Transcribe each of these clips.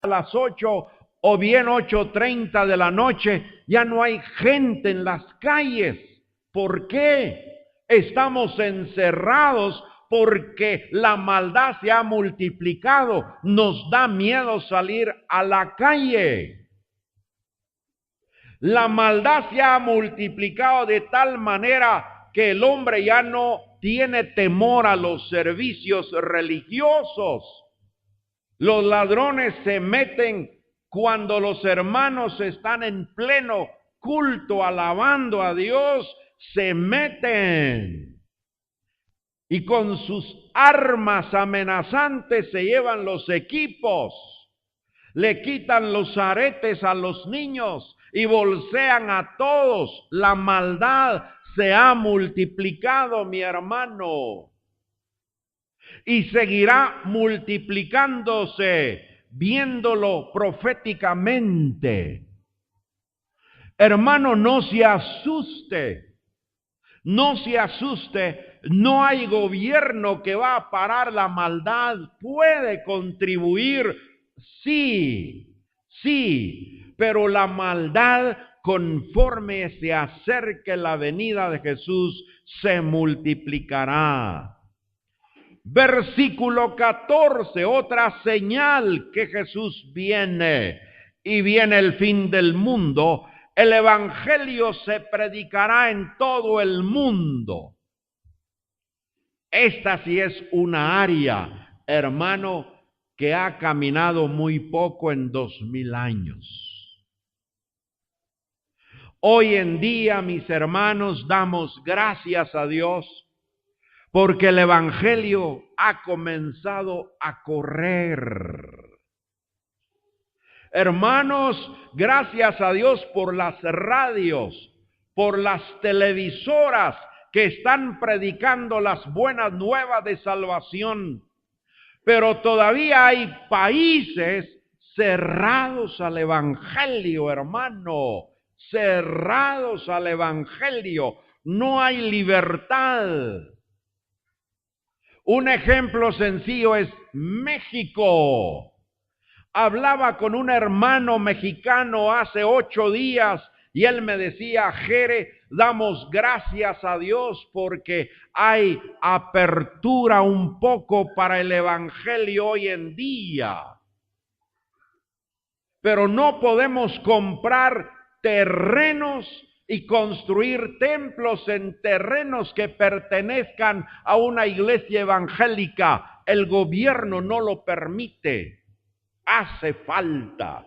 a las 8 o bien 8:30 de la noche, ya no hay gente en las calles. ¿Por qué? Estamos encerrados porque la maldad se ha multiplicado. Nos da miedo salir a la calle. La maldad se ha multiplicado de tal manera que el hombre ya no tiene temor a los servicios religiosos. Los ladrones se meten cuando los hermanos están en pleno culto alabando a Dios, se meten y con sus armas amenazantes se llevan los equipos, le quitan los aretes a los niños y bolsean a todos. La maldad se ha multiplicado, mi hermano, y seguirá multiplicándose, viéndolo proféticamente. Hermano, no se asuste, no se asuste, no hay gobierno que va a parar la maldad. Puede contribuir, sí, pero la maldad, conforme se acerque la venida de Jesús, se multiplicará. Versículo 14, otra señal que Jesús viene y viene el fin del mundo. El evangelio se predicará en todo el mundo. Esta sí es una área, hermano, que ha caminado muy poco en 2000 años. Hoy en día, mis hermanos, damos gracias a Dios porque el evangelio ha comenzado a correr. Hermanos, gracias a Dios por las radios, por las televisoras que están predicando las buenas nuevas de salvación. Pero todavía hay países cerrados al evangelio, hermano, cerrados al evangelio. No hay libertad. Un ejemplo sencillo es México. Hablaba con un hermano mexicano hace 8 días y él me decía: Jere, damos gracias a Dios porque hay apertura un poco para el evangelio hoy en día. Pero no podemos comprar terrenos y construir templos en terrenos que pertenezcan a una iglesia evangélica. El gobierno no lo permite. Hace falta.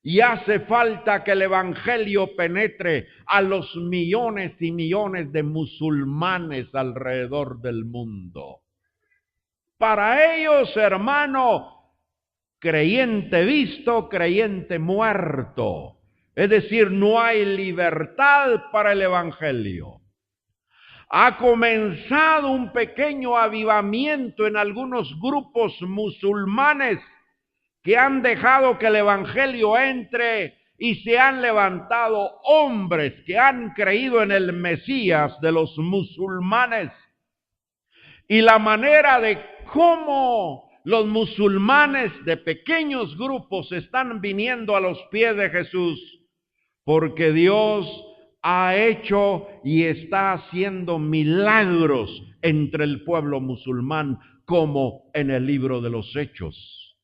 Y hace falta que el evangelio penetre a los millones y millones de musulmanes alrededor del mundo. Para ellos, hermano, creyente visto, creyente muerto. Es decir, no hay libertad para el evangelio. Ha comenzado un pequeño avivamiento en algunos grupos musulmanes que han dejado que el evangelio entre y se han levantado hombres que han creído en el Mesías de los musulmanes. Y la manera de cómo los musulmanes de pequeños grupos están viniendo a los pies de Jesús, porque Dios ha hecho y está haciendo milagros entre el pueblo musulmán, como en el libro de los Hechos.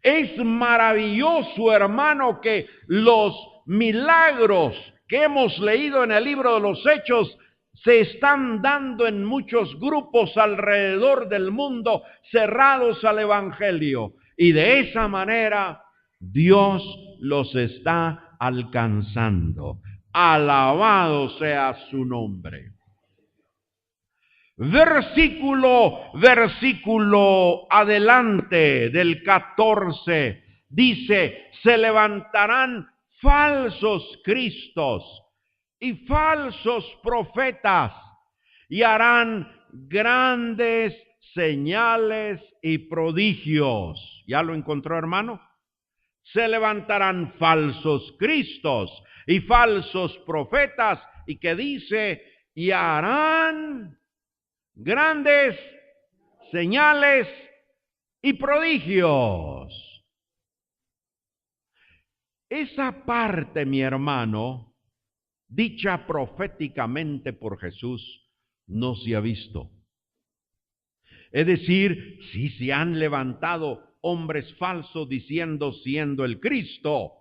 Es maravilloso, hermano, que los milagros que hemos leído en el libro de los Hechos se están dando en muchos grupos alrededor del mundo cerrados al evangelio. Y de esa manera Dios los está alcanzando. Alabado sea su nombre. Versículo adelante del 14 dice: se levantarán falsos cristos y falsos profetas y harán grandes señales y prodigios. ¿Ya lo encontró, hermano? Se levantarán falsos cristos y falsos profetas, y que dice, y harán grandes señales y prodigios. Esa parte, mi hermano, dicha proféticamente por Jesús, no se ha visto. Es decir, sí se han levantado hombres falsos diciendo siendo el Cristo,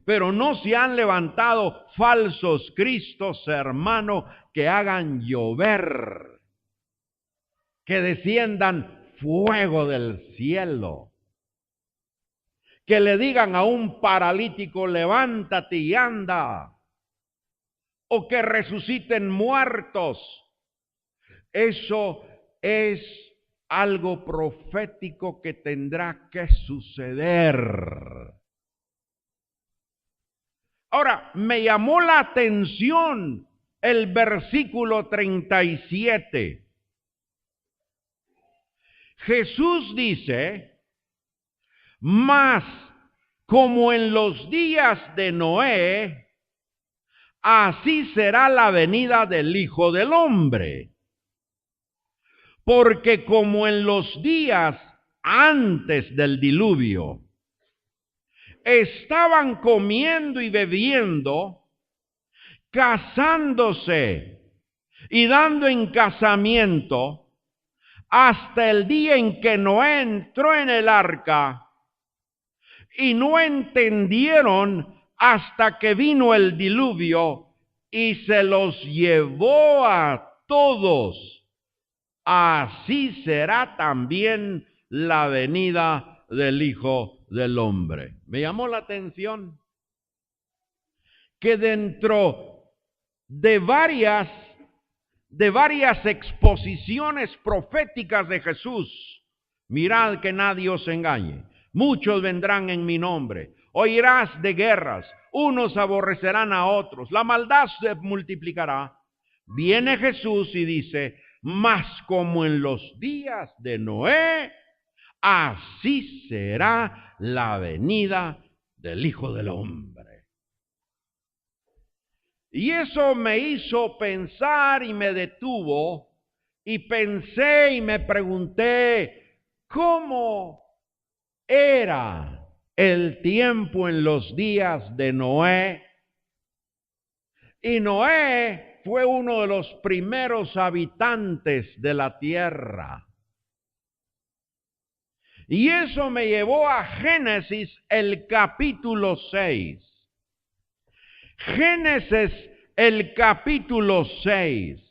pero no se han levantado falsos Cristos, hermano, que hagan llover, que desciendan fuego del cielo, que le digan a un paralítico, levántate y anda, o que resuciten muertos. Eso es algo profético que tendrá que suceder. Ahora, me llamó la atención el versículo 37. Jesús dice, mas como en los días de Noé, así será la venida del Hijo del Hombre. Porque como en los días antes del diluvio, estaban comiendo y bebiendo, casándose y dando en casamiento, hasta el día en que Noé entró en el arca, y no entendieron hasta que vino el diluvio y se los llevó a todos. Así será también la venida del Hijo del Hombre. Me llamó la atención que dentro de varias exposiciones proféticas de Jesús, mirad que nadie os engañe, muchos vendrán en mi nombre, oirás de guerras, unos aborrecerán a otros, la maldad se multiplicará. Viene Jesús y dice, mas como en los días de Noé, así será la venida del Hijo del Hombre. Y eso me hizo pensar y me detuvo, y pensé y me pregunté, ¿cómo era el tiempo en los días de Noé? Y Noé fue uno de los primeros habitantes de la tierra. Y eso me llevó a Génesis, el capítulo 6. Génesis, el capítulo 6.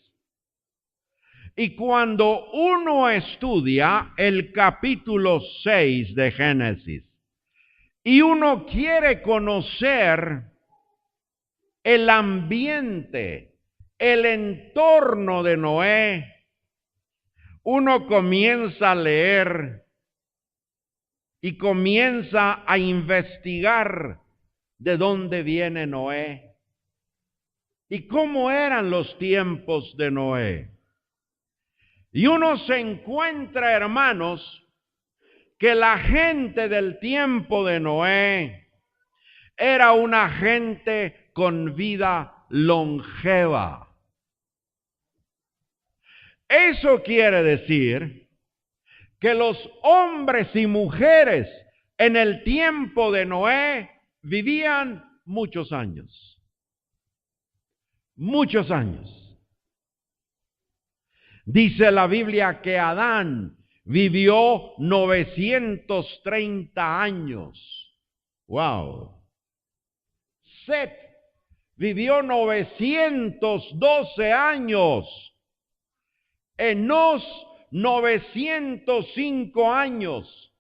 Y cuando uno estudia el capítulo 6 de Génesis y uno quiere conocer el ambiente, el entorno de Noé, uno comienza a leer y comienza a investigar de dónde viene Noé y cómo eran los tiempos de Noé. Y uno se encuentra, hermanos, que la gente del tiempo de Noé era una gente con vida longeva. Eso quiere decir que los hombres y mujeres en el tiempo de Noé vivían muchos años. Muchos años. Dice la Biblia que Adán vivió 930 años. ¡Wow! Set vivió 912 años. Enos 905 años.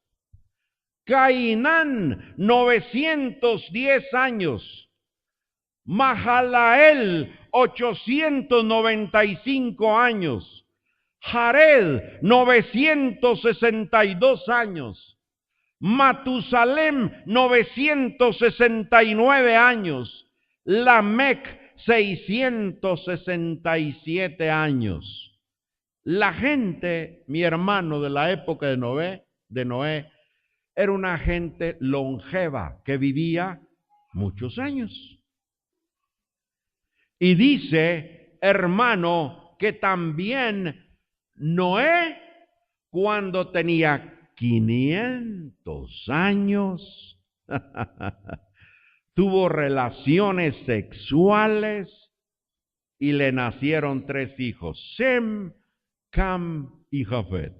Cainán 910 años. Mahalael 895 años. Jared 962 años. Matusalem 969 años. Lamec 667 años. La gente, mi hermano, de la época de Noé, era una gente longeva que vivía muchos años. Y dice, hermano, que también Noé, cuando tenía 500 años tuvo relaciones sexuales y le nacieron 3 hijos, Sem, Cam y Jafet.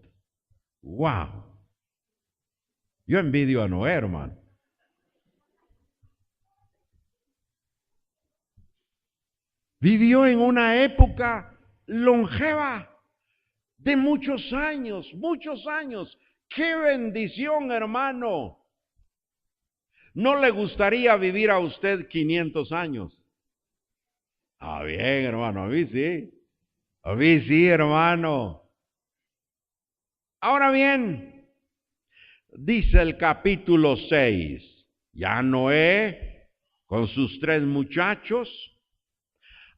¡Wow! Yo envidio a Noé, hermano. Vivió en una época longeva de muchos años, muchos años. ¡Qué bendición, hermano! ¿No le gustaría vivir a usted 500 años? Ah, bien, hermano, a mí sí. A mí sí, hermano. Ahora bien, dice el capítulo 6, ya Noé con sus 3 muchachos,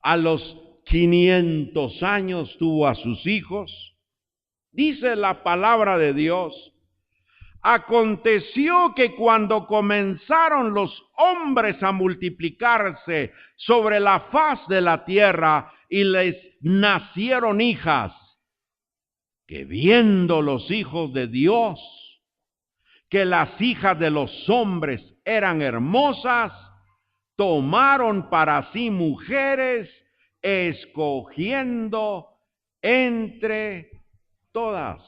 a los 500 años tuvo a sus hijos. Dice la palabra de Dios, aconteció que cuando comenzaron los hombres a multiplicarse sobre la faz de la tierra y les nacieron hijas, que viendo los hijos de Dios, que las hijas de los hombres eran hermosas, tomaron para sí mujeres, escogiendo entre todas.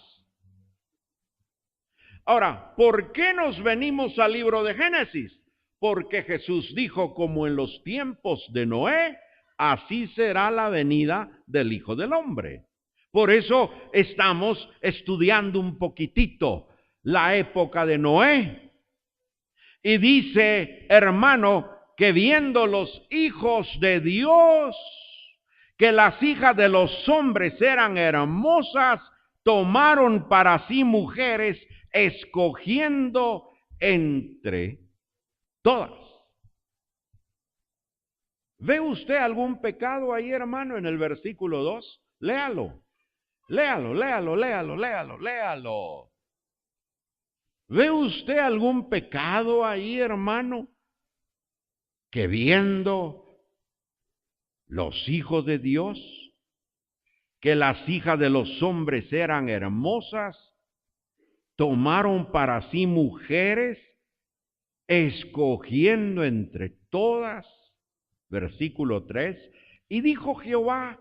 Ahora, ¿por qué nos venimos al libro de Génesis? Porque Jesús dijo, como en los tiempos de Noé, así será la venida del Hijo del Hombre. Por eso estamos estudiando un poquitito la época de Noé. Y dice, hermano, que viendo los hijos de Dios, que las hijas de los hombres eran hermosas, tomaron para sí mujeres, escogiendo entre todas. ¿Ve usted algún pecado ahí, hermano, en el versículo 2? Léalo. Léalo. ¿Ve usted algún pecado ahí, hermano? Que viendo los hijos de Dios, que las hijas de los hombres eran hermosas, tomaron para sí mujeres, escogiendo entre todas. Versículo 3, y dijo Jehová,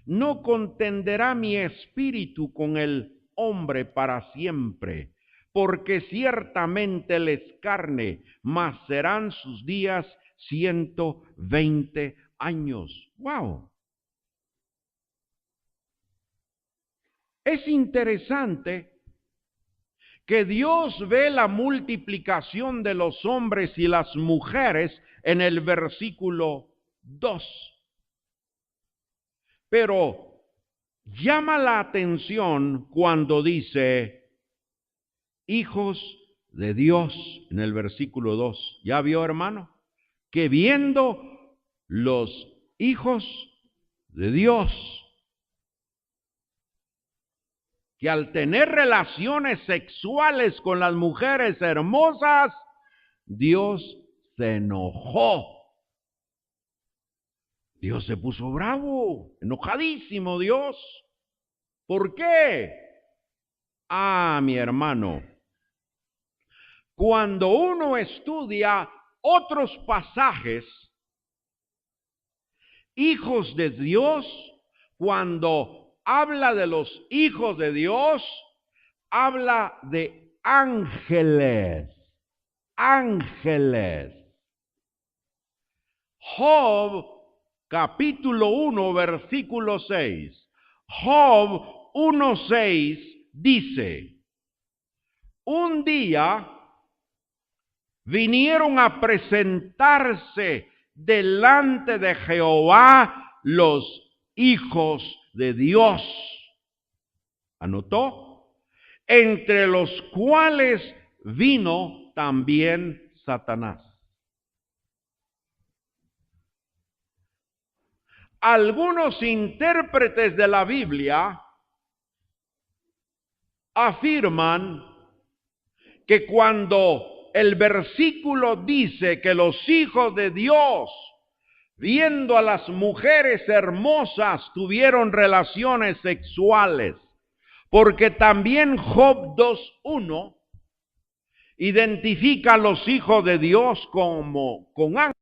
no contenderá mi espíritu con el hombre para siempre, porque ciertamente él es carne, mas serán sus días 120 años. ¡Wow! Es interesante que Dios ve la multiplicación de los hombres y las mujeres en el versículo 2. Pero llama la atención cuando dice hijos de Dios en el versículo 2. ¿Ya vio, hermano? Que viendo los hijos de Dios, que al tener relaciones sexuales con las mujeres hermosas, Dios se enojó. Dios se puso bravo, enojadísimo Dios. ¿Por qué? Ah, mi hermano, cuando uno estudia otros pasajes, hijos de Dios, cuando habla de los hijos de Dios, habla de ángeles. Job, capítulo 1, versículo 6. Job 1:6 dice, un día vinieron a presentarse delante de Jehová los hijos de Dios. ¿Anotó? Entre los cuales vino también Satanás. Algunos intérpretes de la Biblia afirman que cuando el versículo dice que los hijos de Dios, viendo a las mujeres hermosas, tuvieron relaciones sexuales, porque también Job 2:1 identifica a los hijos de Dios como con ángeles.